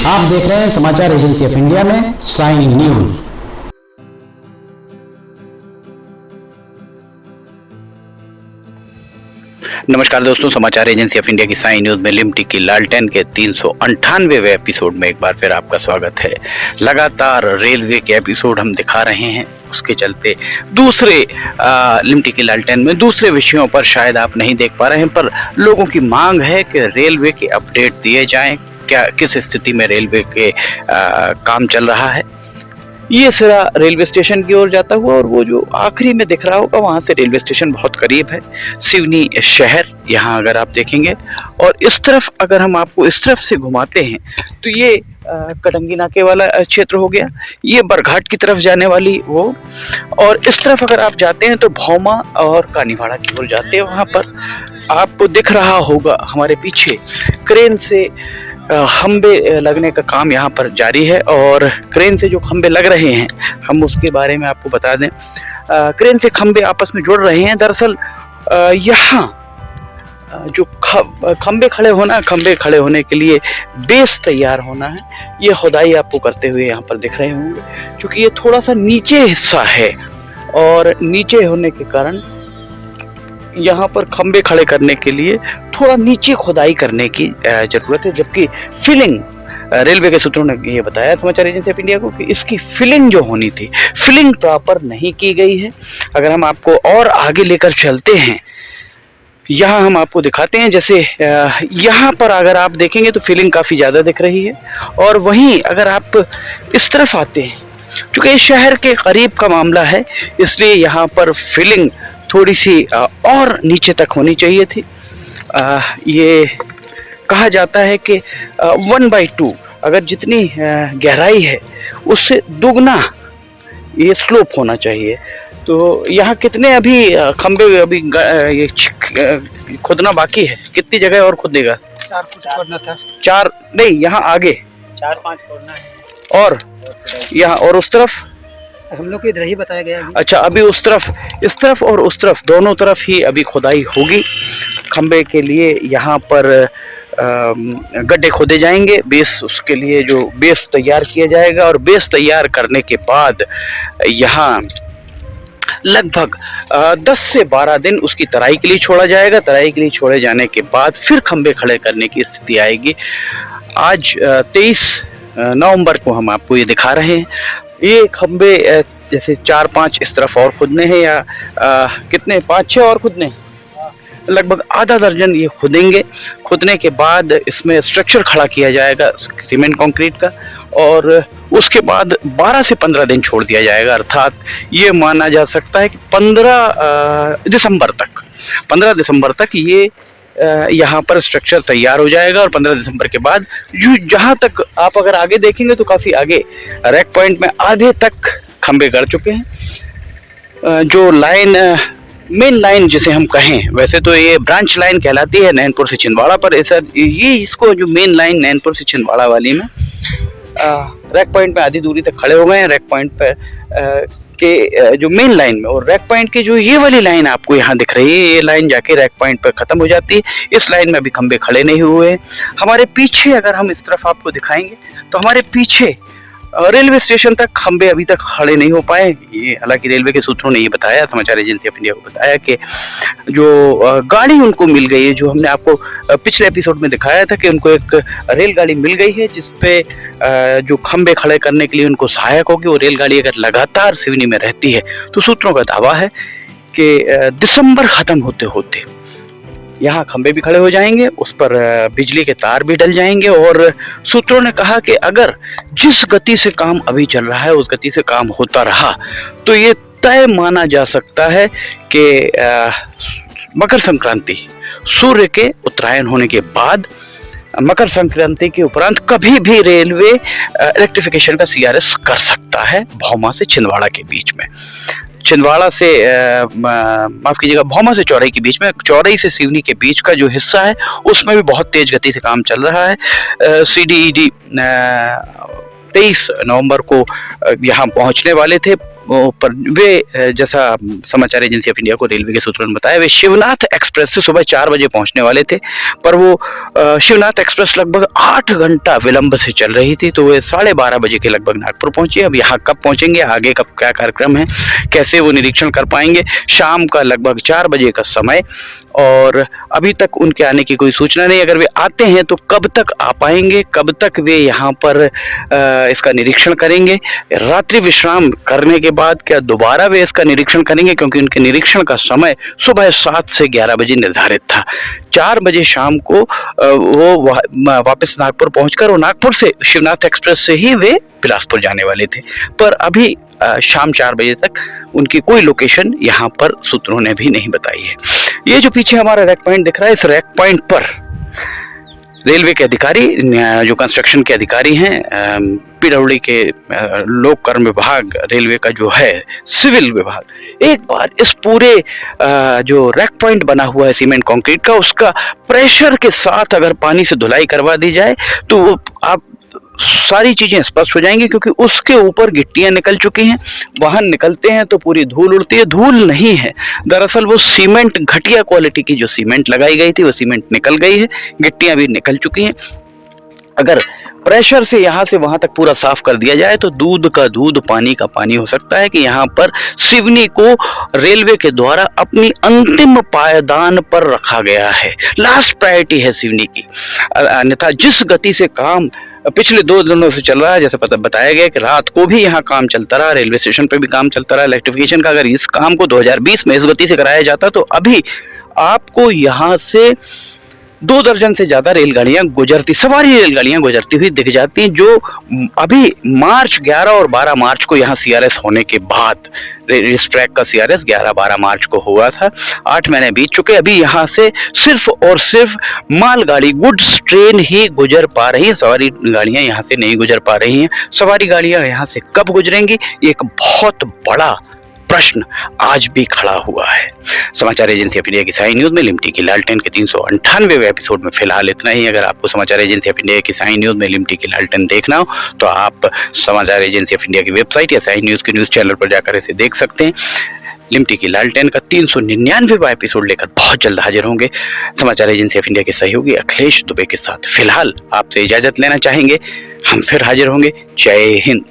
आप देख रहे हैं समाचार एजेंसी ऑफ इंडिया में साइन न्यूज। नमस्कार दोस्तों, समाचार एजेंसी ऑफ इंडिया की साइन न्यूज में लिमटी की लालटेन के 398वें एपिसोड में एक बार फिर आपका स्वागत है। लगातार रेलवे के एपिसोड हम दिखा रहे हैं, उसके चलते दूसरे लिमटी की लालटेन में दूसरे विषयों पर शायद आप नहीं देख पा रहे हैं, पर लोगों की मांग है कि रेलवे के अपडेट दिए जाएं। क्या किस स्थिति में रेलवे के काम चल रहा है। ये सिरा रेलवे स्टेशन की ओर जाता हुआ और वो जो आखिरी में दिख रहा होगा वहां से रेलवे स्टेशन बहुत करीब है, सिवनी शहर। यहाँ अगर आप देखेंगे और इस तरफ अगर हम आपको इस तरफ से घुमाते हैं तो ये कटंगी नाके वाला क्षेत्र हो गया, ये बरघाट की तरफ जाने वाली वो, और इस तरफ अगर आप जाते हैं तो भौमा और कानीवाड़ा की ओर जाते हैं। वहां पर आपको दिख रहा होगा हमारे पीछे क्रेन से खंबे लगने का काम यहाँ पर जारी है, और क्रेन से जो खंबे लग रहे हैं हम उसके बारे में आपको बता दें। क्रेन से खंबे आपस में जुड़ रहे हैं। दरअसल यहाँ जो खंबे खड़े होने के लिए बेस तैयार होना है, ये खुदाई आपको करते हुए यहाँ पर दिख रहे होंगे। क्योंकि ये थोड़ा सा नीचे हिस्सा है और नीचे होने के कारण यहाँ पर खंबे खड़े करने के लिए थोड़ा नीचे खुदाई करने की जरूरत है। जबकि फिलिंग, रेलवे के सूत्रों ने ये बताया समाचार एजेंसी ऑफ इंडिया को कि इसकी फिलिंग जो होनी थी, फिलिंग प्रॉपर नहीं की गई है। अगर हम आपको और आगे लेकर चलते हैं, यहाँ हम आपको दिखाते हैं। जैसे यहाँ पर अगर आप देखेंगे तो फिलिंग काफ़ी ज़्यादा दिख रही है, और वहीं अगर आप इस तरफ आते हैं, चूँकि शहर के करीब का मामला है इसलिए यहाँ पर फिलिंग थोड़ी सी और नीचे तक होनी चाहिए थी। ये कहा जाता है कि 1/2 अगर जितनी गहराई है उससे दुगना ये स्लोप होना चाहिए। तो यहाँ कितने अभी खंबे अभी ये खोदना बाकी है? कितनी जगह और खोदेगा? 4 फुट खोदना था। 4 नहीं, यहाँ आगे 4-5 खोदना है। और यहाँ और उस तरफ हम लोग को इधर ही बताया गया है। अच्छा, अभी उस तरफ, इस तरफ और उस तरफ दोनों तरफ ही अभी खुदाई होगी खंबे के लिए। यहाँ पर गड्ढे खोदे जाएंगे, बेस, उसके लिए जो बेस तैयार किया जाएगा, और बेस तैयार करने के बाद यहाँ लगभग 10 से 12 दिन उसकी तराई के लिए छोड़ा जाएगा। तराई के लिए छोड़े जाने के बाद फिर खंबे खड़े करने की स्थिति आएगी। आज 23 नवंबर को हम आपको ये दिखा रहे हैं। ये खंबे जैसे 4-5 इस तरफ और खुदने हैं, या कितने 5-6 और खुदने हैं, लगभग आधा दर्जन ये खुदेंगे। खुदने के बाद इसमें स्ट्रक्चर खड़ा किया जाएगा सीमेंट कंक्रीट का, और उसके बाद 12 से 15 दिन छोड़ दिया जाएगा। अर्थात ये माना जा सकता है कि 15 दिसंबर तक ये यहाँ पर स्ट्रक्चर तैयार हो जाएगा। और 15 दिसंबर के बाद जहाँ तक आप अगर आगे देखेंगे तो काफ़ी आगे रैक पॉइंट में आधे तक खंबे गड़ चुके हैं। जो लाइन, मेन लाइन जिसे हम कहें, वैसे तो ये ब्रांच लाइन कहलाती है नैनपुर से छिंदवाड़ा, पर ऐसा ये इसको जो मेन लाइन नैनपुर से छिंदवाड़ा वाली में रैक पॉइंट में आधी दूरी तक खड़े हो गए हैं। रैक पॉइंट पर के जो मेन लाइन में, और रैक पॉइंट की जो ये वाली लाइन आपको यहाँ दिख रही है, ये लाइन जाके रैक पॉइंट पर खत्म हो जाती है। इस लाइन में अभी खंबे खड़े नहीं हुए हैं। हमारे पीछे अगर हम इस तरफ आपको दिखाएंगे तो हमारे पीछे रेलवे स्टेशन तक खंबे अभी तक खड़े नहीं हो पाए। ये हालांकि रेलवे के सूत्रों ने ये बताया, समाचार एजेंसी ऑफ इंडिया को बताया कि जो गाड़ी उनको मिल गई है, जो हमने आपको पिछले एपिसोड में दिखाया था कि उनको एक रेलगाड़ी मिल गई है जिसपे जो खंबे खड़े करने के लिए उनको सहायक होगी। वो रेलगाड़ी अगर लगातार सिवनी में रहती है तो सूत्रों का दावा है कि दिसंबर खत्म होते होते यहाँ खंबे भी खड़े हो जाएंगे, उस पर बिजली के तार भी डल जाएंगे। और सूत्रों ने कहा कि अगर जिस गति से काम अभी चल रहा है उस गति से काम होता रहा तो ये तय माना जा सकता है कि मकर संक्रांति, सूर्य के उत्तरायण होने के बाद, मकर संक्रांति के उपरांत कभी भी रेलवे इलेक्ट्रिफिकेशन का CRS कर सकता है भौमा से छिंदवाड़ा के बीच में। छिंदवाड़ा से माफ कीजिएगा, भौमा से चौरई के बीच में, चौरई से सिवनी के बीच का जो हिस्सा है उसमें भी बहुत तेज गति से काम चल रहा है। CDED 23 नवंबर को यहाँ पहुँचने वाले थे। पर वे जैसा समाचार एजेंसी ऑफ इंडिया को रेलवे के सूत्रों ने बताया, वे शिवनाथ एक्सप्रेस से सुबह 4 बजे पहुंचने वाले थे, पर वो शिवनाथ एक्सप्रेस लगभग 8 घंटा विलंब से चल रही थी, तो वे 12:30 बजे के लगभग नागपुर पहुंचे। अब यहाँ कब पहुंचेंगे, आगे कब क्या कार्यक्रम है, कैसे वो निरीक्षण कर पाएंगे, शाम का लगभग 4 बजे का समय, और अभी तक उनके आने की कोई सूचना नहीं। अगर वे आते हैं तो कब तक आ पाएंगे, कब तक वे यहाँ पर इसका निरीक्षण करेंगे, रात्रि विश्राम करने के बाद क्या दोबारा वे इसका निरीक्षण करेंगे, क्योंकि उनके निरीक्षण का समय सुबह 7 से 11 बजे निर्धारित था। 4 बजे शाम को वो वापस नागपुर पहुंचकर, और नागपुर से शिवनाथ एक्सप्रेस से ही वे बिलासपुर जाने वाले थे, पर अभी शाम 4 बजे तक उनकी कोई लोकेशन यहाँ पर सूत्रों ने भी नहीं बताई है। ये जो पीछे हमारा रैक पॉइंट दिख रहा है, इस रैक पॉइंट पर रेलवे के अधिकारी, जो कंस्ट्रक्शन के अधिकारी हैं, पीडब्ल्यूडी के लोक कर्म विभाग, रेलवे का जो है सिविल विभाग, एक बार इस पूरे जो रैक पॉइंट बना हुआ है सीमेंट कंक्रीट का, उसका प्रेशर के साथ अगर पानी से धुलाई करवा दी जाए तो आप सारी चीजें स्पष्ट हो जाएंगी, क्योंकि उसके ऊपर गिट्टियां निकल चुकी हैं। वाहन निकलते हैं तो पूरी धूल उड़ती है, धूल नहीं है, दरअसल वो सीमेंट, घटिया क्वालिटी की जो सीमेंट लगाई गई थी वो सीमेंट निकल गई है, गिट्टियां भी निकल चुकी हैं। अगर प्रेशर से यहाँ से वहां तक पूरा साफ कर दिया जाए तो दूध का दूध, पानी का पानी हो सकता है कि यहाँ पर सिवनी को रेलवे के द्वारा अपनी अंतिम पायदान पर रखा गया है। लास्ट प्रायोरिटी है सिवनी की। अन्यथा जिस गति से काम पिछले 2 दिनों से चल रहा है, जैसे बताया गया कि रात को भी यहाँ काम चलता रहा, रेलवे स्टेशन पे भी काम चलता रहा इलेक्ट्रिफिकेशन का, अगर इस काम को 2020 में इस गति से कराया जाता तो अभी आपको यहाँ से 2 दर्जन से ज्यादा रेलगाड़ियां गुजरती, सवारी रेलगाड़ियां गुजरती हुई दिख जाती हैं, जो अभी मार्च 11 और 12 मार्च को यहाँ सीआरएस होने के बाद, इस ट्रैक का सीआरएस 11-12 मार्च को हुआ था, 8 महीने बीत चुके। अभी यहाँ से सिर्फ और सिर्फ मालगाड़ी, गुड्स ट्रेन ही गुजर पा रही है, सवारी गाड़ियां यहाँ से नहीं गुजर पा रही हैं। सवारी गाड़ियां यहाँ से कब गुजरेंगी, एक बहुत बड़ा प्रश्न आज भी खड़ा हुआ है। समाचार एजेंसी ऑफ इंडिया की साई न्यूज में लिमटी की लालटेन के 398वें एपिसोड में फिलहाल इतना ही। अगर आपको समाचार एजेंसी ऑफ इंडिया की साई न्यूज में लिमटी की लालटेन देखना हो तो आप समाचार एजेंसी ऑफ इंडिया की वेबसाइट या साई न्यूज के न्यूज चैनल पर जाकर इसे देख सकते हैं। लिमटी की लालटेन का 399वां एपिसोड लेकर बहुत जल्द हाजिर होंगे समाचार एजेंसी ऑफ इंडिया के सहयोगी अखिलेश दुबे के साथ। फिलहाल आपसे इजाजत लेना चाहेंगे, हम फिर हाजिर होंगे। जय हिंद।